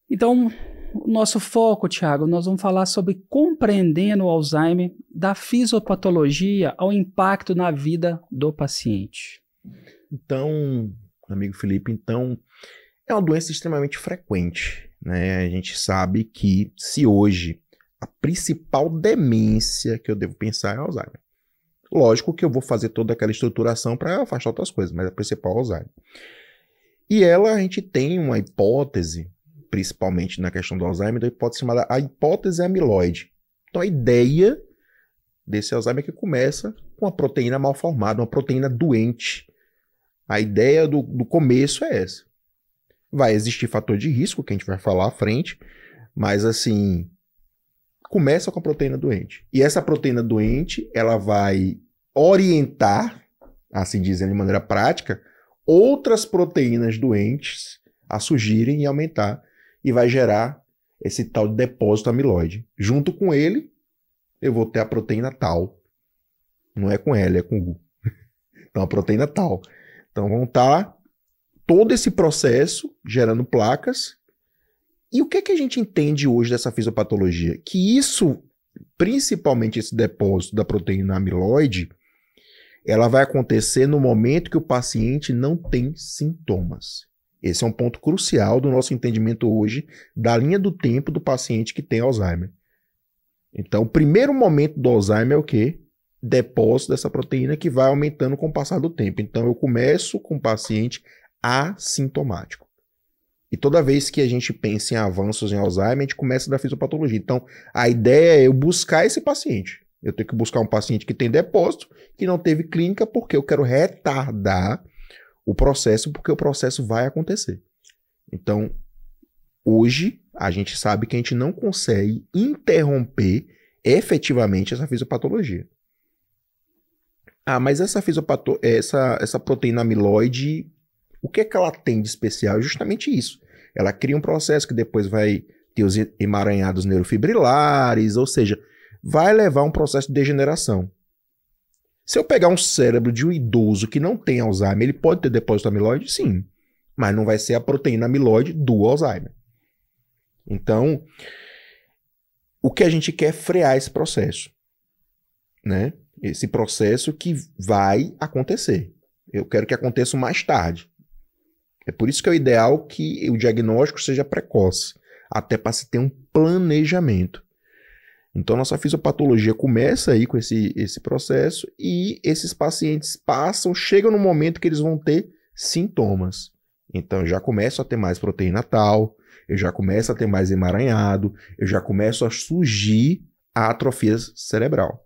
Então, o nosso foco, Thiago, nós vamos falar sobre compreendendo o Alzheimer, da fisiopatologia ao impacto na vida do paciente. Então, amigo Felipe, é uma doença extremamente frequente, né? A gente sabe que se hoje a principal demência que eu devo pensar é Alzheimer. Lógico que eu vou fazer toda aquela estruturação para afastar outras coisas, mas a principal é Alzheimer. E a gente tem uma hipótese, principalmente na questão do Alzheimer, da hipótese chamada a hipótese amiloide. Então a ideia desse Alzheimer é que começa com uma proteína mal formada, uma proteína doente. A ideia do começo é essa. Vai existir fator de risco, que a gente vai falar à frente, mas assim, começa com a proteína doente. E essa proteína doente, ela vai orientar, assim dizendo de maneira prática, outras proteínas doentes a surgirem e aumentar, e vai gerar esse tal de depósito amiloide. Junto com ele, eu vou ter a proteína tal. Não é com L, é com U. Então, a proteína tal. Então, vão estar todo esse processo gerando placas. E o que é que a gente entende hoje dessa fisiopatologia? Que isso, principalmente esse depósito da proteína amiloide, ela vai acontecer no momento que o paciente não tem sintomas. Esse é um ponto crucial do nosso entendimento hoje da linha do tempo do paciente que tem Alzheimer. Então, o primeiro momento do Alzheimer é o quê? Depósito dessa proteína que vai aumentando com o passar do tempo. Então, eu começo com o paciente assintomático. E toda vez que a gente pensa em avanços em Alzheimer, a gente começa da fisiopatologia. Então, a ideia é eu buscar esse paciente. Eu tenho que buscar um paciente que tem depósito, que não teve clínica, porque eu quero retardar o processo, porque o processo vai acontecer. Então, hoje, a gente sabe que a gente não consegue interromper efetivamente essa fisiopatologia. Mas essa proteína amiloide, o que é que ela tem de especial? É justamente isso. Ela cria um processo que depois vai ter os emaranhados neurofibrilares, ou seja, vai levar a um processo de degeneração. Se eu pegar um cérebro de um idoso que não tem Alzheimer, ele pode ter depósito amiloide? Sim. Mas não vai ser a proteína amiloide do Alzheimer. Então, o que a gente quer é frear esse processo, né? Esse processo que vai acontecer. Eu quero que aconteça mais tarde. É por isso que é o ideal que o diagnóstico seja precoce, até para se ter um planejamento. Então, nossa fisiopatologia começa aí com esse processo e esses pacientes chegam no momento que eles vão ter sintomas. Então, eu já começo a ter mais proteína tal, eu já começo a ter mais emaranhado, eu já começo a surgir a atrofia cerebral.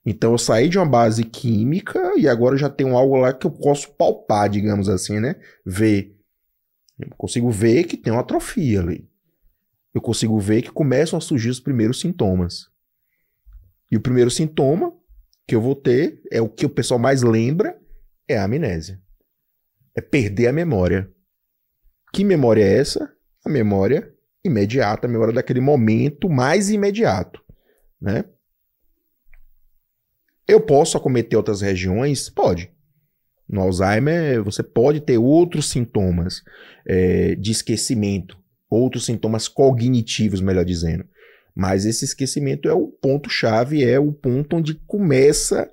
Então, eu saí de uma base química e agora eu já tenho algo lá que eu posso palpar, digamos assim, né? Ver. Eu consigo ver que tem uma atrofia ali. Eu consigo ver que começam a surgir os primeiros sintomas. E o primeiro sintoma que eu vou ter, é o que o pessoal mais lembra, é a amnésia. É perder a memória. Que memória é essa? A memória imediata, a memória daquele momento mais imediato, né? Eu posso acometer outras regiões? Pode. No Alzheimer, você pode ter outros sintomas de esquecimento, outros sintomas cognitivos, melhor dizendo. Mas esse esquecimento é o ponto-chave, é o ponto onde começa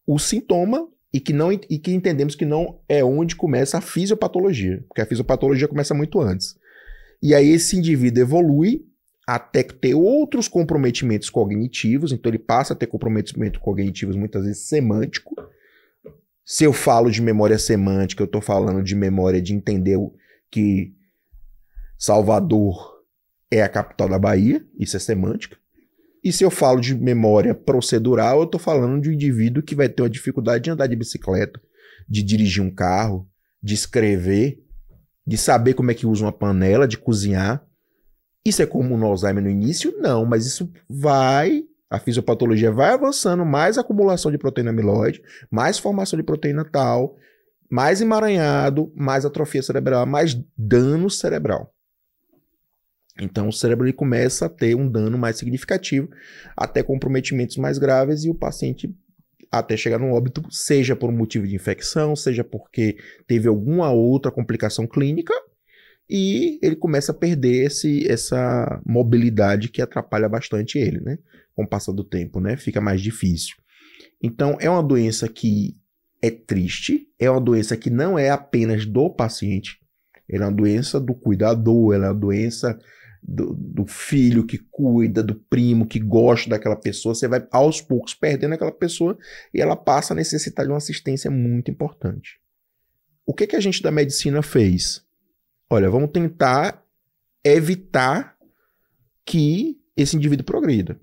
o sintoma e que entendemos que não é onde começa a fisiopatologia, porque a fisiopatologia começa muito antes. E aí esse indivíduo evolui até ter outros comprometimentos cognitivos, então ele passa a ter comprometimentos cognitivos muitas vezes semântico. Se eu falo de memória semântica, eu estou falando de memória de entender que Salvador é a capital da Bahia, isso é semântica. E se eu falo de memória procedural, eu estou falando de um indivíduo que vai ter uma dificuldade de andar de bicicleta, de dirigir um carro, de escrever, de saber como é que usa uma panela, de cozinhar. Isso é comum no Alzheimer no início? Não, mas isso a fisiopatologia vai avançando, mais acumulação de proteína amiloide, mais formação de proteína tal, mais emaranhado, mais atrofia cerebral, mais dano cerebral. Então o cérebro ele começa a ter um dano mais significativo, até comprometimentos mais graves, e o paciente até chegar no óbito, seja por um motivo de infecção, seja porque teve alguma outra complicação clínica, e ele começa a perder essa mobilidade que atrapalha bastante ele, né? Com o passar do tempo, né? Fica mais difícil. Então, é uma doença que é triste, é uma doença que não é apenas do paciente, ela é uma doença do cuidador, ela é uma doença do filho que cuida, do primo que gosta daquela pessoa. Você vai aos poucos perdendo aquela pessoa e ela passa a necessitar de uma assistência muito importante. O que a gente da medicina fez? Olha, vamos tentar evitar que esse indivíduo progrida.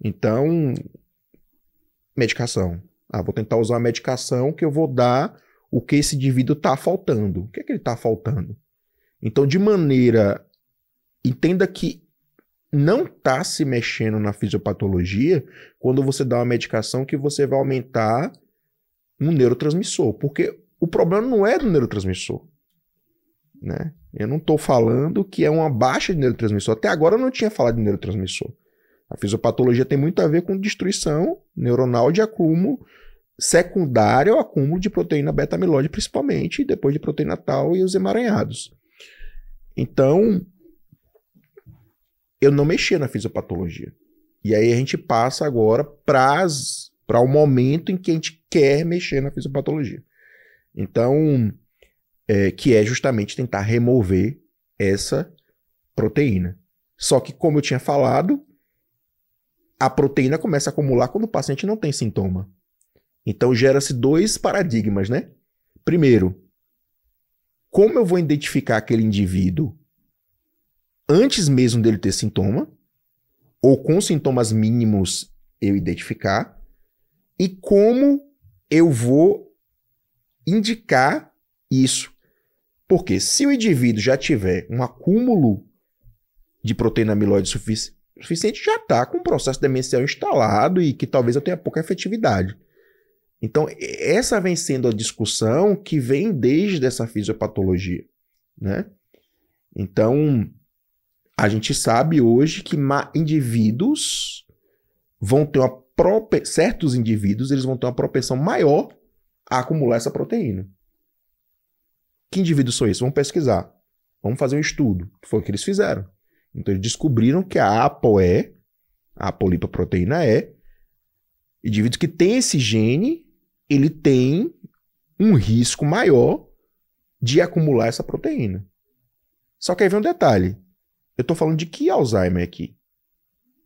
Então, medicação. Vou tentar usar uma medicação que eu vou dar o que esse indivíduo está faltando. O que é que ele está faltando? Então, de maneira... Entenda que não está se mexendo na fisiopatologia quando você dá uma medicação que você vai aumentar um neurotransmissor. Porque o problema não é do neurotransmissor, né? Eu não estou falando que é uma baixa de neurotransmissor. Até agora eu não tinha falado de neurotransmissor. A fisiopatologia tem muito a ver com destruição neuronal de acúmulo secundário ao acúmulo de proteína beta-amiloide, principalmente, e depois de proteína tau e os emaranhados. Então, eu não mexia na fisiopatologia. E aí a gente passa agora para o momento em que a gente quer mexer na fisiopatologia. Então, que é justamente tentar remover essa proteína. Só que, como eu tinha falado, a proteína começa a acumular quando o paciente não tem sintoma. Então, gera-se dois paradigmas, né? Primeiro, como eu vou identificar aquele indivíduo antes mesmo dele ter sintoma, ou com sintomas mínimos eu identificar, e como eu vou indicar isso. Porque se o indivíduo já tiver um acúmulo de proteína amiloide suficiente, já está com um processo demencial instalado e que talvez eu tenha pouca efetividade. Então, essa vem sendo a discussão que vem desde essa fisiopatologia, né? Então, a gente sabe hoje que indivíduos vão ter certos indivíduos eles vão ter uma propensão maior a acumular essa proteína. Que indivíduos são esses? Vamos pesquisar. Vamos fazer um estudo. Foi o que eles fizeram. Então, eles descobriram que a ApoE, a apolipoproteína E, indivíduos que têm esse gene, ele tem um risco maior de acumular essa proteína. Só que aí vem um detalhe. Eu estou falando de que Alzheimer aqui?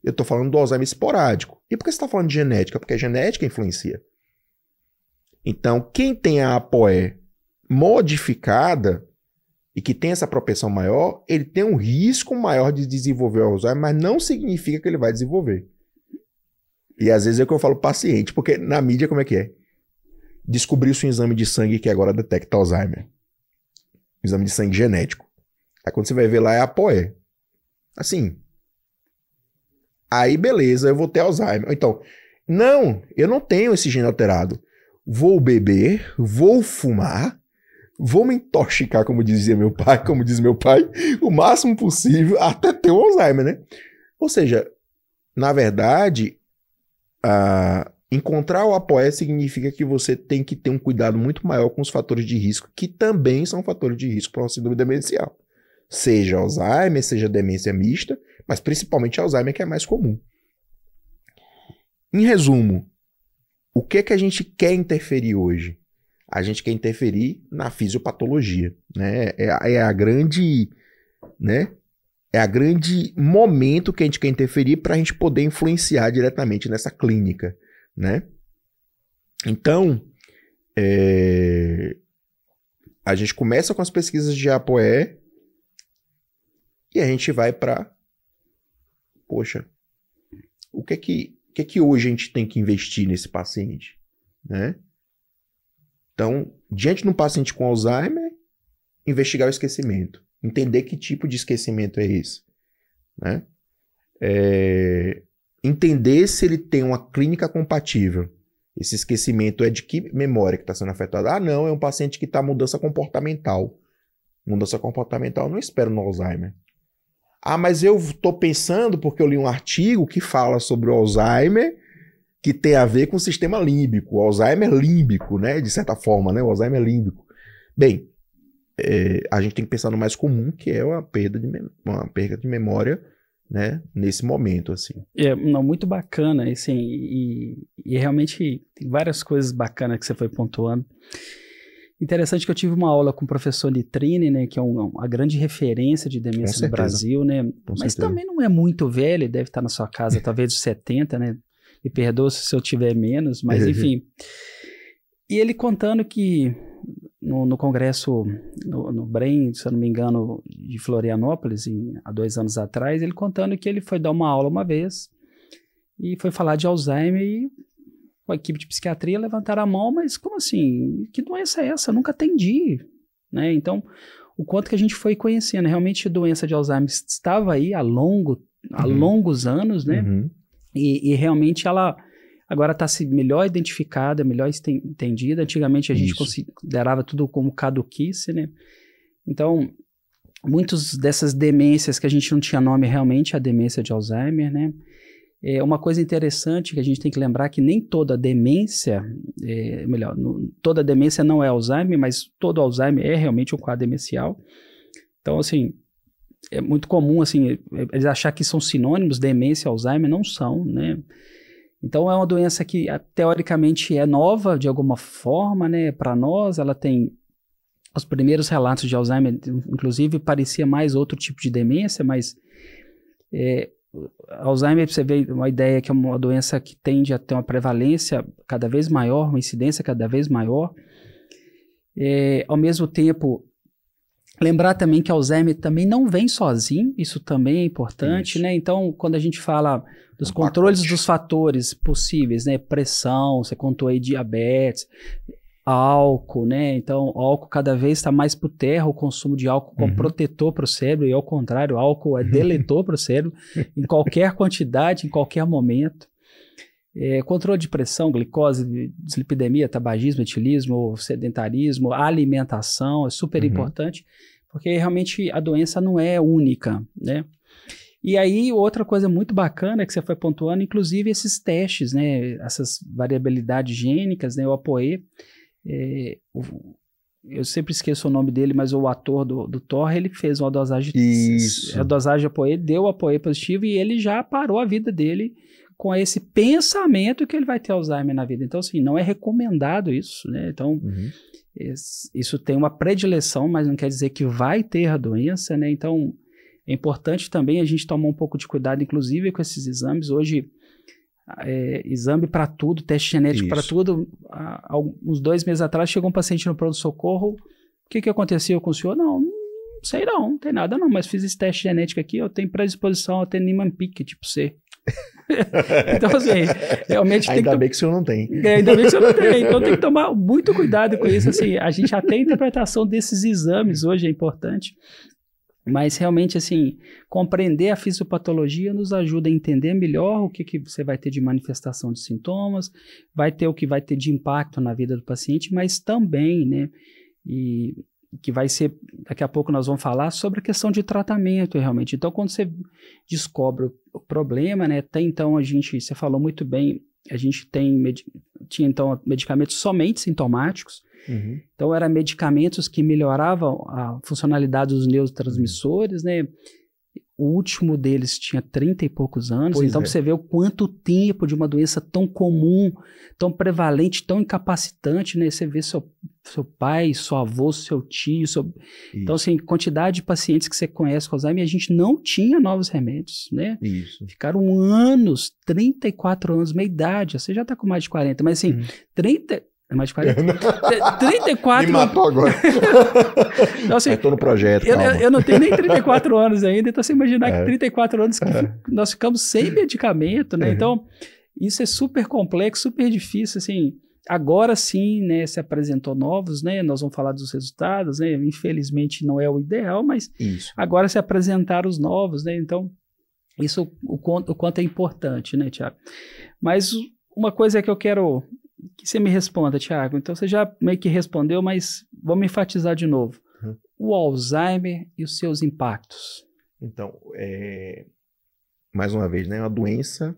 Eu estou falando do Alzheimer esporádico. E por que você está falando de genética? Porque a genética influencia. Então, quem tem a ApoE modificada e que tem essa propensão maior, ele tem um risco maior de desenvolver o Alzheimer, mas não significa que ele vai desenvolver. E às vezes é o que eu falo paciente, porque na mídia como é que é? Descobriu-se um exame de sangue que agora detecta Alzheimer. Exame de sangue genético. Aí quando você vai ver lá é a ApoE. Assim. Aí beleza, eu vou ter Alzheimer. Então, não, eu não tenho esse gene alterado. Vou beber, vou fumar, vou me intoxicar, como diz meu pai, o máximo possível até ter o Alzheimer, né? Ou seja, na verdade, encontrar o ApoE significa que você tem que ter um cuidado muito maior com os fatores de risco, que também são fatores de risco para uma síndrome demencial. Seja Alzheimer, seja demência mista, mas principalmente Alzheimer, que é mais comum. Em resumo, o que a gente quer interferir hoje? A gente quer interferir na fisiopatologia, né? É a grande, né? É a grande momento que a gente quer interferir para a gente poder influenciar diretamente nessa clínica, né? Então, a gente começa com as pesquisas de ApoE e a gente vai para, poxa, o que é que hoje a gente tem que investir nesse paciente, né? Então, diante de um paciente com Alzheimer, investigar o esquecimento. Entender que tipo de esquecimento é esse, né? Entender se ele tem uma clínica compatível. Esse esquecimento é de que memória que está sendo afetada? Não, é um paciente que está mudança comportamental. Mudança comportamental eu não espero no Alzheimer. Mas eu estou pensando porque eu li um artigo que fala sobre o Alzheimer que tem a ver com o sistema límbico, o Alzheimer límbico, né? De certa forma, né? O Alzheimer límbico. Bem, a gente tem que pensar no mais comum, que é uma perda de memória, né, nesse momento, assim. Não, muito bacana, assim, e realmente tem várias coisas bacanas que você foi pontuando. Interessante que eu tive uma aula com o professor Litrini, né, que é uma grande referência de demência no Brasil, né, mas também não é muito velho, ele deve estar na sua casa, talvez dos 70, né, me perdoa se eu tiver menos, mas enfim. E ele contando que no congresso, no BREM, se eu não me engano, de Florianópolis, há 2 anos atrás, ele contando que ele foi dar uma aula uma vez e foi falar de Alzheimer e a equipe de psiquiatria levantaram a mão, mas como assim? Que doença é essa? Eu nunca atendi, né? Então, o quanto que a gente foi conhecendo, realmente a doença de Alzheimer estava aí há longos anos, né? E realmente ela agora está melhor identificada, melhor entendida. Antigamente a gente considerava tudo como caduquice, né? Então, muitas dessas demências que a gente não tinha nome realmente, a demência de Alzheimer, né? Uma coisa interessante que a gente tem que lembrar que nem toda demência, toda demência não é Alzheimer, mas todo Alzheimer é realmente um quadro demencial. Então, assim, é muito comum, assim, eles achar que são sinônimos, demência e Alzheimer, não são, né? Então, é uma doença que, teoricamente, é nova de alguma forma, né? Para nós, ela tem os primeiros relatos de Alzheimer, inclusive, parecia mais outro tipo de demência, mas Alzheimer, você vê uma ideia que é uma doença que tende a ter uma prevalência cada vez maior, uma incidência cada vez maior. Ao mesmo tempo, lembrar também que Alzheimer também não vem sozinho, isso também é importante, né? Então, quando a gente fala dos controles dos fatores possíveis, né? Pressão, você contou aí diabetes, álcool, né? Então, o álcool cada vez está mais por terra, o consumo de álcool como protetor para o cérebro, e ao contrário, o álcool é deletor para o cérebro, em qualquer quantidade, em qualquer momento. Controle de pressão, glicose, dislipidemia, tabagismo, etilismo, sedentarismo, alimentação, é super importante, porque realmente a doença não é única, né? E aí, outra coisa muito bacana que você foi pontuando, inclusive esses testes, né? Essas variabilidades gênicas, né? O APOE, eu sempre esqueço o nome dele, mas o ator do Thor, ele fez uma dosagem, a dosagem de APOE, deu APOE positivo e ele já parou a vida dele com esse pensamento que ele vai ter Alzheimer na vida. Então, assim, não é recomendado isso, né? Então, isso tem uma predileção, mas não quer dizer que vai ter a doença, né? Então, é importante também a gente tomar um pouco de cuidado, inclusive com esses exames. Hoje, exame para tudo, teste genético para tudo. Há uns 2 meses atrás, chegou um paciente no pronto-socorro. O que aconteceu com o senhor? Não sei não tem nada não, mas fiz esse teste genético aqui, eu tenho predisposição a ter Niemann-Pick, tipo C. Então, assim, realmente ainda bem que o senhor não tem. Ainda bem que o senhor não tem. Então tem que tomar muito cuidado com isso. Assim, a gente até a interpretação desses exames hoje é importante. Mas realmente, assim, compreender a fisiopatologia nos ajuda a entender melhor o que você vai ter de manifestação de sintomas, vai ter o que vai ter de impacto na vida do paciente, mas também, né, e que vai ser, daqui a pouco nós vamos falar sobre a questão de tratamento realmente. Então, quando você descobre o problema, né, até então você falou muito bem, a gente tinha então medicamentos somente sintomáticos. Então, eram medicamentos que melhoravam a funcionalidade dos neurotransmissores, né? O último deles tinha 30 e poucos anos, então você vê o quanto tempo de uma doença tão comum, tão prevalente, tão incapacitante, né? Você vê seu pai, seu avô, seu tio, então assim, quantidade de pacientes que você conhece com Alzheimer, e a gente não tinha novos remédios, né? Ficaram anos, 34 anos, meia idade, você já está com mais de 40, mas assim, 30... É mais de 40? 34... Me matou agora. Então, assim, tô no projeto, eu não tenho nem 34 anos ainda, então você imaginar que 34 anos que nós ficamos sem medicamento, né? Então, isso é super complexo, super difícil, assim. Agora sim, né, se apresentou novos, né? Nós vamos falar dos resultados, né? Infelizmente não é o ideal, mas agora se apresentaram os novos, né? Então, isso o quanto é importante, né, Tiago? Mas uma coisa que eu quero que você me responda, Tiago. Então, você já meio que respondeu, mas vamos enfatizar de novo. O Alzheimer e os seus impactos. Então, mais uma vez, né? Uma doença,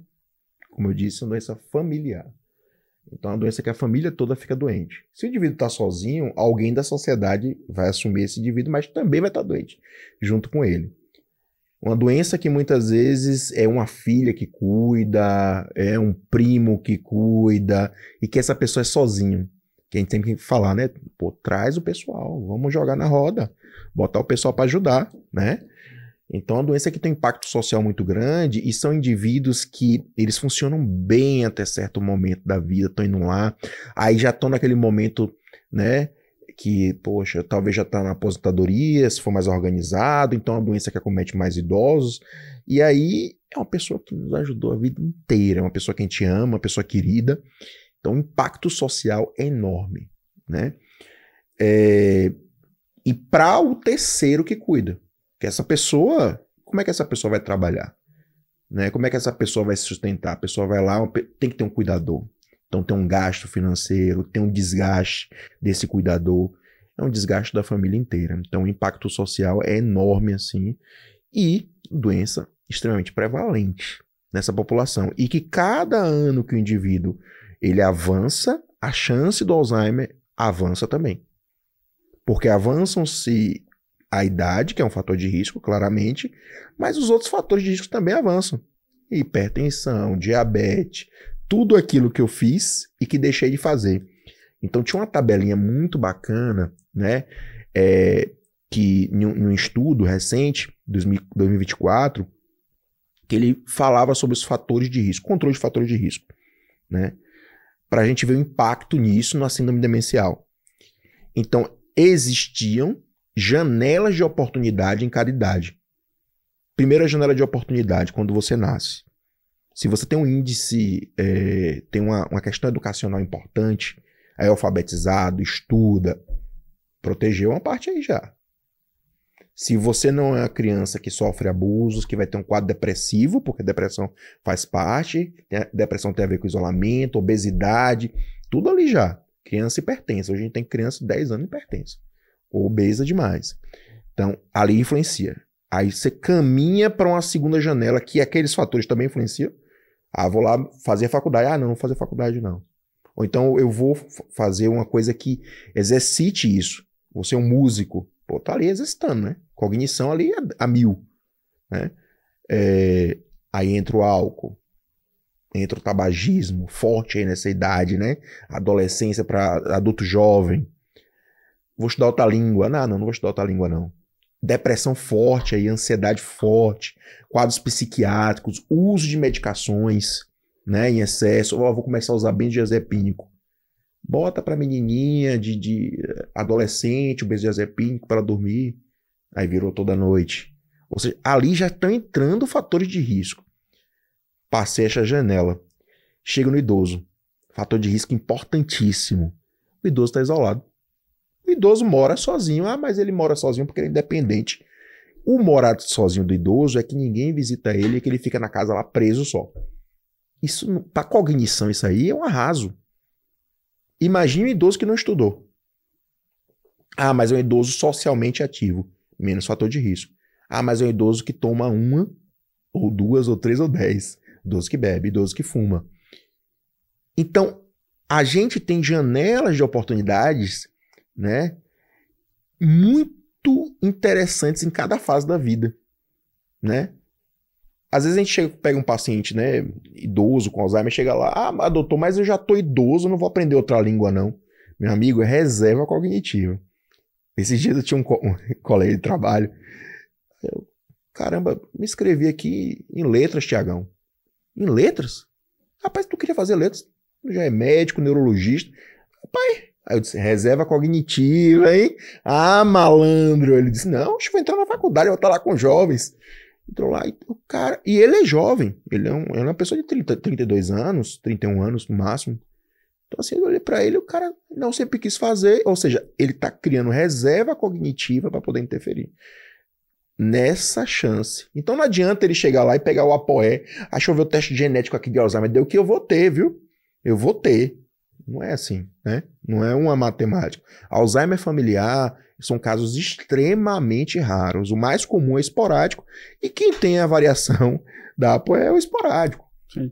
como eu disse, uma doença familiar. Então, é uma doença que a família toda fica doente. Se o indivíduo está sozinho, alguém da sociedade vai assumir esse indivíduo, mas também vai estar doente junto com ele. Uma doença que muitas vezes é uma filha que cuida, é um primo que cuida, e que essa pessoa é sozinho. Que a gente tem que falar, né? Pô, traz o pessoal, vamos jogar na roda, botar o pessoal para ajudar, né? Então, é uma doença que tem um impacto social muito grande e são indivíduos que eles funcionam bem até certo momento da vida, estão indo lá, aí já estão naquele momento, né? Que, poxa, talvez já está na aposentadoria, se for mais organizado, então é uma doença que acomete mais idosos, e aí é uma pessoa que nos ajudou a vida inteira, é uma pessoa que a gente ama, uma pessoa querida, então o impacto social é enorme, né? E para o terceiro que cuida, que essa pessoa, como é que essa pessoa vai trabalhar? Né? Como é que essa pessoa vai se sustentar? A pessoa vai lá, tem que ter um cuidador. Então tem um gasto financeiro, tem um desgaste desse cuidador, é um desgaste da família inteira. Então o impacto social é enorme assim e doença extremamente prevalente nessa população. E que cada ano que o indivíduo ele avança, a chance do Alzheimer avança também. Porque avançam-se a idade, que é um fator de risco, claramente, mas os outros fatores de risco também avançam. Hipertensão, diabetes, tudo aquilo que eu fiz e que deixei de fazer. Então tinha uma tabelinha muito bacana, né, que em um estudo recente, 2024, que ele falava sobre os fatores de risco, controle de fatores de risco, né, para a gente ver o impacto nisso na síndrome demencial. Então existiam janelas de oportunidade em cada idade. Primeira janela de oportunidade, quando você nasce. Se você tem um índice, tem uma questão educacional importante, é alfabetizado, estuda, protegeu uma parte aí já. Se você não é uma criança que sofre abusos, que vai ter um quadro depressivo, porque depressão faz parte, depressão tem a ver com isolamento, obesidade, tudo ali já. Criança hipertensa. Hoje a gente tem criança de 10 anos hipertensa. Obesa demais. Então, ali influencia. Aí você caminha para uma segunda janela, que aqueles fatores também influenciam. Ah, vou lá fazer faculdade. Ah, não vou fazer faculdade não. Ou então eu vou fazer uma coisa que exercite isso. Vou ser um músico. Pô, tá ali exercitando, né? Cognição ali a 1000. Né? Aí entra o álcool. Entra o tabagismo, forte aí nessa idade, né? Adolescência para adulto jovem. Vou estudar outra língua. Não vou estudar outra língua, não. Depressão forte aí, ansiedade forte, quadros psiquiátricos, uso de medicações, né, em excesso. Vou começar a usar benzodiazepínico. Bota pra menininha de adolescente o benzodiazepínico para dormir. Aí virou toda noite. Ou seja, ali já estão entrando fatores de risco. Passei essa janela. Chega no idoso. Fator de risco importantíssimo. O idoso está isolado. O idoso mora sozinho. Ah, mas ele mora sozinho porque ele é independente. O morar sozinho do idoso é que ninguém visita ele e que ele fica na casa lá preso só. Isso, para cognição, isso aí é um arraso. Imagine um idoso que não estudou. Ah, mas é um idoso socialmente ativo. Menos fator de risco. Ah, mas é um idoso que toma 1, ou 2, ou 3, ou 10. Idoso que bebe, idoso que fuma. Então, a gente tem janelas de oportunidades, né, muito interessantes em cada fase da vida, né? Às vezes a gente pega um paciente, né, idoso com Alzheimer, chega lá, ah, doutor, mas eu já tô idoso, não vou aprender outra língua não. Meu amigo, é reserva cognitiva. Esses dias eu tinha um colega de trabalho, caramba, me inscrevi aqui em letras, Tiagão. Em letras? Rapaz, tu queria fazer letras? Tu já é médico, neurologista. Rapaz, aí eu disse, reserva cognitiva, hein? Ah, malandro. Ele disse, não, acho que vou entrar na faculdade, eu vou estar lá com jovens. Entrou lá, e o cara... E ele é jovem. Ele é uma pessoa de 32 anos, 31 anos no máximo. Então assim, eu olhei pra ele, o cara não sempre quis fazer. Ou seja, ele tá criando reserva cognitiva para poder interferir nessa chance. Então não adianta ele chegar lá e pegar o APOE. Deixa eu ver o teste genético aqui de Alzheimer. Deu que eu vou ter, viu? Eu vou ter. Não é assim, né? Não é uma matemática. Alzheimer familiar são casos extremamente raros. O mais comum é esporádico. E quem tem a variação da APOE é o esporádico. Sim.